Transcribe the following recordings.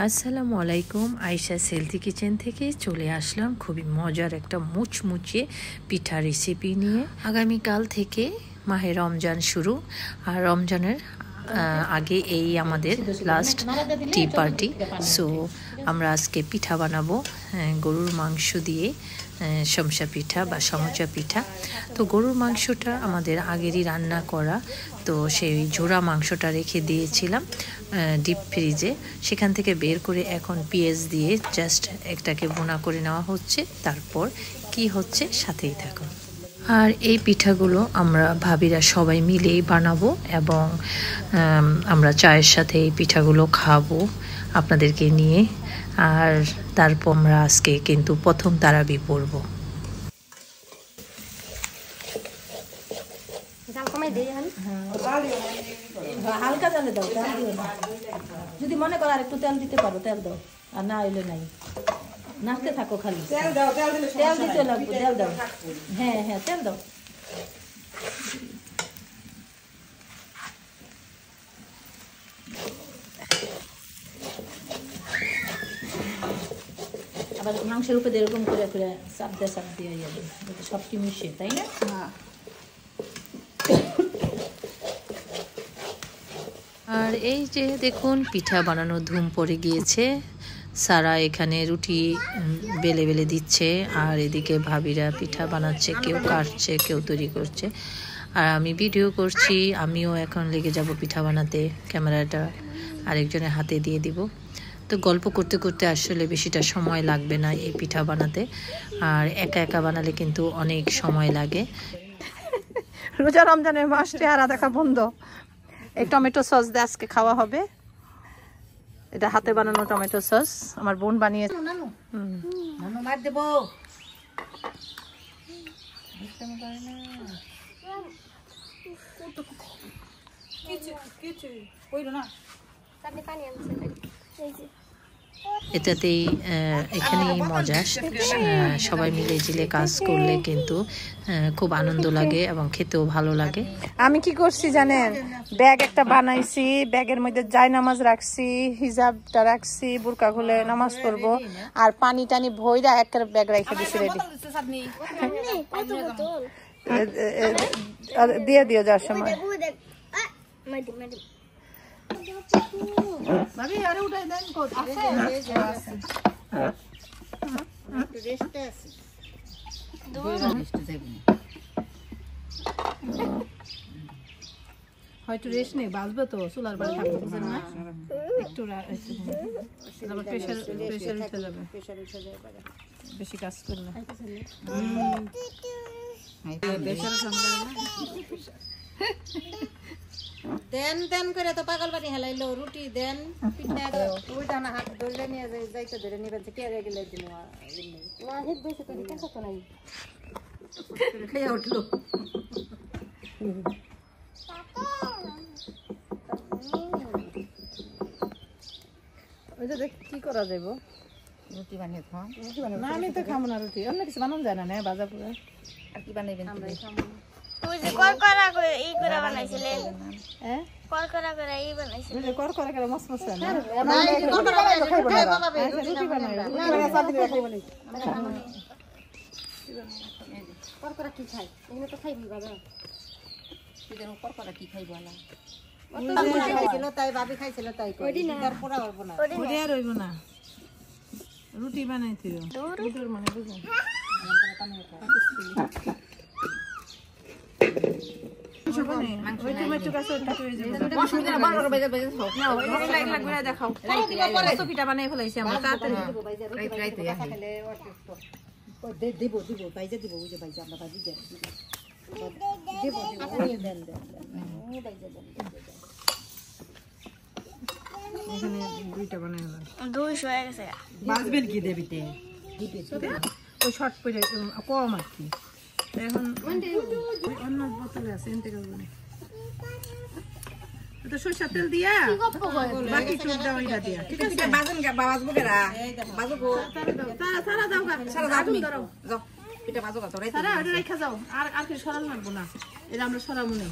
আসসালামু আলাইকুম। Ayesha healthy kitchen থেকে চলে আসলাম খুবই মজার একটা মুচমুচে পিঠা রেসিপি নিয়ে। আগামীকাল থেকে মাহে রমজান শুরু, আর রমজানের আগে এই আমাদের লাস্ট টি পার্টি। সো আমরা আজকে পিঠা বানাবো গরুর মাংস দিয়ে, সমসা পিঠা বা সমচা পিঠা। তো গরুর মাংসটা আমাদের আগেরই রান্না করা, তো সেই জোড়া মাংসটা রেখে দিয়েছিলাম ডিপ ফ্রিজে। সেখান থেকে বের করে এখন পেঁয়াজ দিয়ে জাস্ট একটাকে বোনা করে নেওয়া হচ্ছে। তারপর কি হচ্ছে সাথেই থাকুন। আর এই পিঠাগুলো আমরা ভাবিরা সবাই মিলেই বানাবো এবং আমরা চায়ের সাথে এই পিঠাগুলো খাবো আপনাদেরকে নিয়ে। আর তারপর আমরা আজকে কিন্তু প্রথম তারাবি পড়ব। হালকা তেলে দাও, তেল দিও না। যদি মনে করো আর একটু তেল দিতে পারো তেল দাও, আর না হইলে নাই। নাচতে থাকো খালি, তেল দাও, তেল দিতে লাগবে, তেল দাও। হ্যাঁ হ্যাঁ তেল দাও। আবার মাংসের উপরে এরকম করে করে চাপ দিয়ে যাবে, সব কি মিশে, তাই না? আর এই যে দেখুন পিঠা বানানোর ধুম পড়ে গিয়েছে। সারা এখানে রুটি বেলে বেলে দিচ্ছে, আর এদিকে ভাবিরা পিঠা বানাচ্ছে, কেউ কাটছে, কেউ তৈরি করছে, আর আমি ভিডিও করছি। আমিও এখন লেগে যাব পিঠা বানাতে, ক্যামেরাটা আরেকজনের হাতে দিয়ে দিব। তো গল্প করতে করতে আসলে বেশিটা সময় লাগবে না এই পিঠা বানাতে, আর একা একা বানালে কিন্তু অনেক সময় লাগে। রোজা রমজানের মাস চেহারা দেখা বন্ধ। এই টমেটো সস দিয়ে আজকে খাওয়া হবে। এটা হাতে বানানো টমেটো সস, আমার বোন বানিয়েছে। এটাতেই এখানেই মজা। সবাই মিলে জিলে কাজ করলে কিন্তু খুব আনন্দ লাগে এবং খেতেও ভালো লাগে। আমি কি করছি জানেন, ব্যাগ একটা বানাইছি, ব্যাগের মধ্যে জায়নামাজ রাখছি, হিজাবটা রাখছি, বুরকা খুলে নামাজ পড়বো, আর পানি টানি ভইরা একটা ব্যাগ রেখে দিছি রেডি। দিয়ে দিও যাওয়ার সময়। হয়তো রেস্ট নেই, বাজবে তো, চুলার বাড়ি থাকবে, বুঝেন না? একটু প্রেশার উঠে যাবে বেশি কাজ করলে। দেন দেন করে তো পাগল বানি হেলাইলো। রুটি দেন, পিঠা ওইটা না হাত ধরে নিয়ে যাইতে ধরে নিবেন, কে রে গেলে দিন না হেড বসে করে টাকা তো নাই খেয়ে উঠলো। ওই যে দেখ কি করা যাইব। রুটি বানিয়ে খাও। না আমি তো খাবো না রুটি, অন্য কিছু বানানো যায় না না বাজা পুরো। আর কি বানাইবেন? আমরা খাবো। ওই যে করকরা করে এই করে বানাইছিলেন। হ্যাঁ করকরা করে এই বানাইছিলেন। ওই যে করকরা করে মসমস না। না এই যে করকরা বানাই খাইবো না। রুটি বানাই, রুটি বানাই সাথে খাইবো না। করকরা কি খাই? এগুলো তো খাইবি বাবা। তুই যেন করকরা কি খাইবো না? খাইছিল তাই ভাবি খাইছিল তাই কই। তার পোড়া হবো না। ওরে আর হইব না। রুটি বানাইছিল। রুটির মানে বুঝুন। বাজবেন কি দেবিতে? ওই শর্ট পরে কম আর কি। এখন অন্য বোতলে আছে তো সরষের তেল দিয়া বাকি চুপ দাও এটা দিয়া। ঠিক আছে বাজেন গা বাজবো কেরা? বাজবো। সারা দাও গা। সারা দাও তুমি। যাও।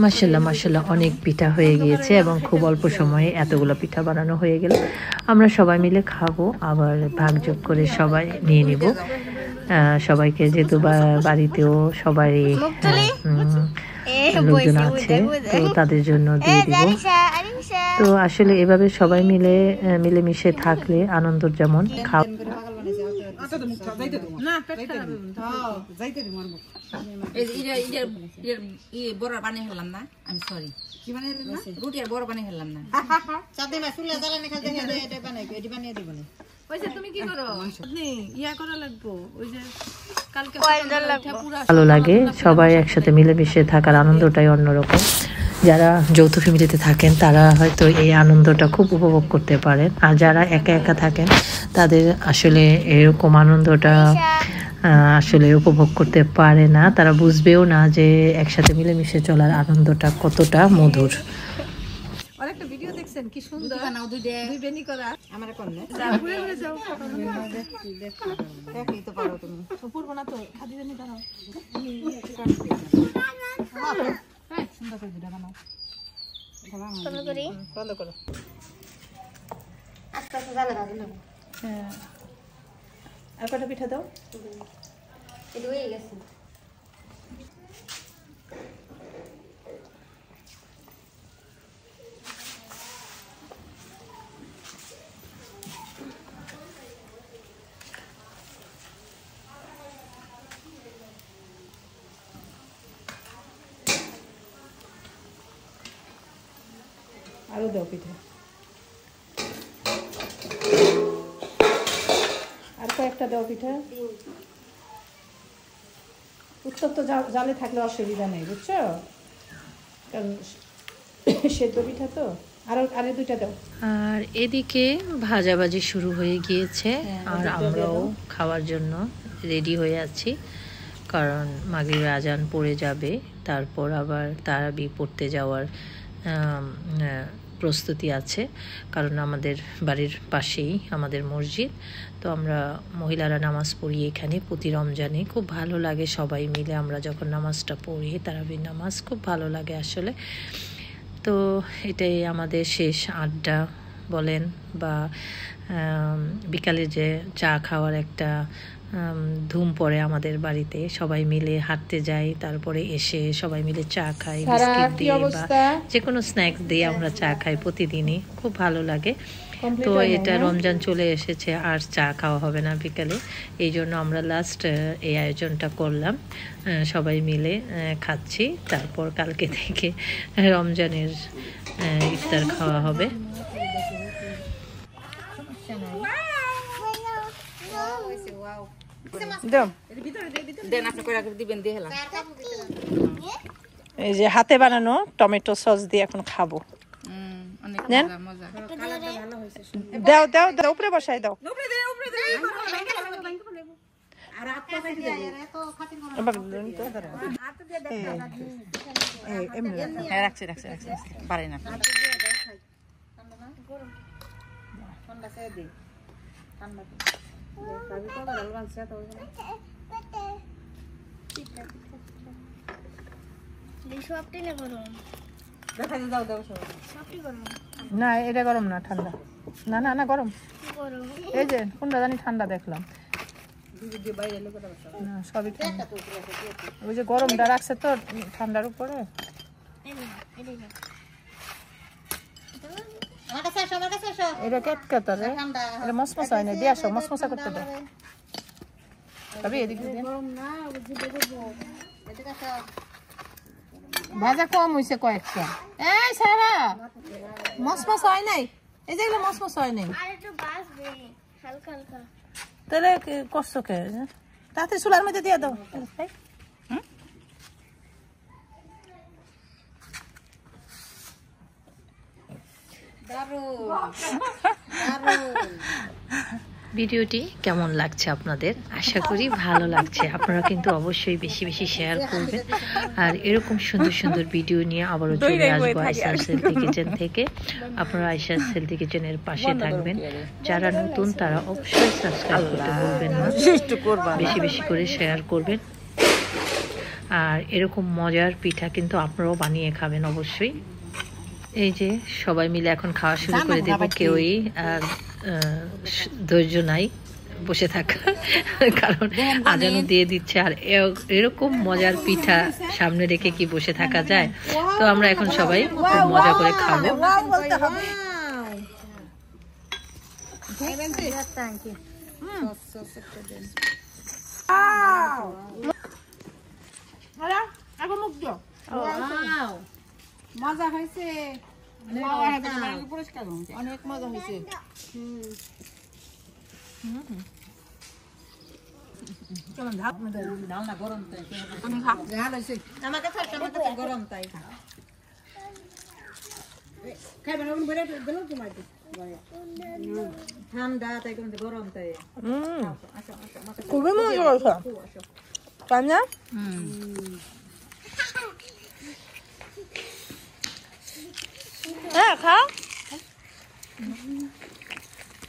মাশাআল্লাহ মাশাআল্লাহ অনেক পিঠা হয়ে গিয়েছে এবং খুব অল্প সময়ে এতগুলো পিঠা বানানো হয়ে গেল। আমরা সবাই মিলে খাবো, আবার ভাগযোগ করে সবাই নিয়ে নিব। সবাইকে যেহেতু বাড়িতেও সবাই লোকজন আছে, তো তাদের জন্য দিয়ে দিব। তো আসলে এভাবে সবাই মিলেমিশে থাকলে আনন্দ যেমন খাওয়া। বড় বানিয়ে ফেললাম না, আমি সরি কি বানিয়ে রুটি আর বড় বানিয়ে ফেললাম না। চাঁদে মা চুলা জ্বালানি খাতে এটা বানাই এটি বানিয়ে দিব না। ওই যে তুমি কি করো ইয়া করা লাগবো, ওই যে কালকে ভালো লাগে সবাই একসাথে মিলেমিশে থাকার আনন্দটাই অন্যরকম। যারা যৌথ ফ্যামিলিতে থাকেন তারা হয়তো এই আনন্দটা খুব উপভোগ করতে পারেন, আর যারা একা একা থাকেন তাদের আসলে এরকম আনন্দটা আসলে উপভোগ করতে পারে না, তারা বুঝবেও না যে একসাথে মিলেমিশে চলার আনন্দটা কতটা মধুর। আরেকটা ভিডিও দেখছেন কি সুন্দর বানাও, দুই বেনি করা আমারে করলে ঘুরে ঘুরে যাও দেখি তো পারো তুমি উপর বানা তো খাদি বেনি দাও হ্যাঁ সুন্দর করে ভিডিও বানাও বন্ধ করি, বন্ধ করো আস্তে আস্তে জ্বালা দাও না। হ্যাঁ আর কটা পিঠা দাও, এটা হয়ে গেছে। আরো দাও পিঠা, আর কয়েকটা দাও পিঠা। উত্তপ্ত জালে থাকলে অসুবিধা নেই, বুঝছো, কারণ সেদ্ধ পিঠা তো। আরো দুইটা দাও। আর এদিকে ভাজাভাজি শুরু হয়ে গিয়েছে, আর আমরাও খাওয়ার জন্য রেডি হয়ে আছি, কারণ মাগরিবের আজান পড়ে যাবে, তারপর আবার তারাবি পড়তে যাওয়ার প্রস্তুতি আছে, কারণ আমাদের বাড়ির পাশেই আমাদের মসজিদ। তো আমরা মহিলারা নামাজ পড়ি এখানে প্রতি রমজানে, খুব ভালো লাগে সবাই মিলে আমরা যখন নামাজটা পড়ি, তারাবির নামাজ খুব ভালো লাগে আসলে। তো এটাই আমাদের শেষ আড্ডা বলেন বা বিকালে যে চা খাওয়ার একটা ধুম পড়ে আমাদের বাড়িতে, সবাই মিলে হাঁটতে যাই, তারপরে এসে সবাই মিলে চা খাই, বিস্কিট দিয়ে বা যে কোনো স্ন্যাক্স দিয়ে আমরা চা খাই প্রতিদিনই, খুব ভালো লাগে। তো এটা রমজান চলে এসেছে, আর চা খাওয়া হবে না বিকালে, এই জন্য আমরা লাস্ট এই আয়োজনটা করলাম, সবাই মিলে খাচ্ছি। তারপর কালকে থেকে রমজানের ইফতার খাওয়া হবে। এই যে হাতে বানানো টমেটো সস দিয়ে এখন খাবো। নেন দাও দাও দাও, উপরে বসাই দাও। রাখছি পারে না না এটা গরম না ঠান্ডা, না না না গরম, এই যে কোনটা জানি ঠান্ডা দেখলাম, না সবই ঠান্ডা, ওই যে গরমটা রাখছে তো ঠান্ডার উপরে। এটা কেটকে তোরে এটা মসমস হয় না, দিয়ে আসো মসমসা করতে দাও। তবে এদিকে ভাজা কম হয়েছে কয়েকটা, এই সারা মসমস হয় নাই, এই যেগুলো মসমস হয় নাই, তাহলে করছো কে? তাতে চুলার মধ্যে দিয়ে দাও। ভিডিওটি কেমন লাগছে আপনাদের? আশা করি ভালো লাগছে। আপনারা কিন্তু অবশ্যই বেশি বেশি শেয়ার করবেন, আর এরকম সুন্দর সুন্দর ভিডিও নিয়ে আবারও চলে আসবো আয়শাস হেলথি কিচেন থেকে। আপনারা আয়শাস হেলথি কিচেনের পাশে থাকবেন, যারা নতুন তারা অবশ্যই সাবস্ক্রাইব করতে ভুলবেন না, বেশি বেশি করে শেয়ার করবেন। আর এরকম মজার পিঠা কিন্তু আপনারাও বানিয়ে খাবেন অবশ্যই। এই যে সবাই মিলে এখন খাওয়া শুরু করে দেব, কেউই আর ধৈর্য নাই বসে থাকা, কারণ আজানও দিয়ে দিচ্ছে। আর এরকম মজার পিঠা সামনে রেখে কি বসে থাকা যায়? তো আমরা এখন সবাই খুব মজা করে খাবো। মজা হয়েছে, অনেক মজা হয়েছে। গরম তাই ঠান্ডা তাই গরম তাই খুবই মজা হয়েছে, তাই না? হ্যাঁ, খাও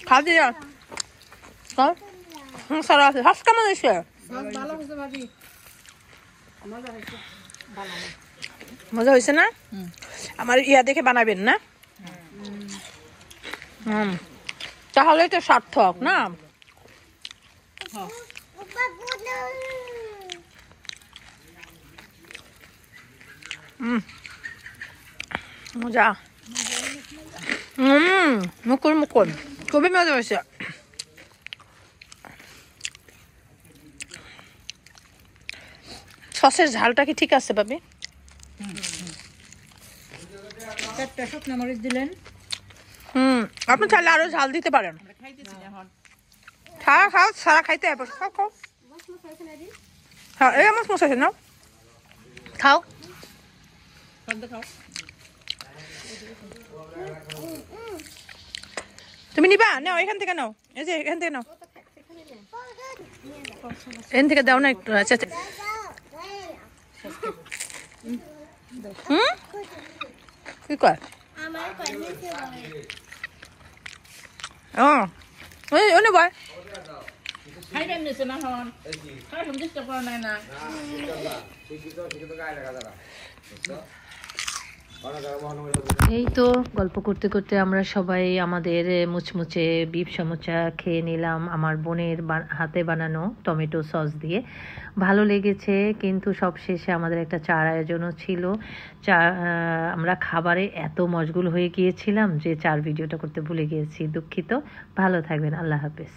খাও দিয়ে খাও। সারা আছে হাস কেমন হয়েছে? মজা হয়েছে না? আমার ইয়া দেখে বানাবেন না? তাহলে তো সার্থক না? মজা, মুকুল মুকুল, খুবই মজা হয়েছে। সসের ঝালটা কি ঠিক আছে ভাবি? একটা শুকনো মরিচ দিলেন। আপনি চাইলে আরো ঝাল দিতে পারেন। খাও খাও, সারা খাইতে হবে। খাও খাও, হ্যাঁ এই আমার মশা আছে না, খাও। তুমি নিবা? নাও এখান থেকে নাও, এই যে এখান থেকে নাও, এখান থেকে দাও না একটু। আচ্ছা কি কর? অনে বয় এই তো গল্প করতে করতে আমরা সবাই আমাদের মুচমুচে বিফ সমোচা খেয়ে নিলাম, আমার বোনের হাতে বানানো টমেটো সস দিয়ে। ভালো লেগেছে, কিন্তু সবশেষে আমাদের একটা চার আয়োজনও ছিল। আমরা খাবারে এত মশগুল হয়ে গিয়েছিলাম যে চার ভিডিওটা করতে ভুলে গিয়েছি, দুঃখিত। ভালো থাকবেন, আল্লাহ হাফেজ।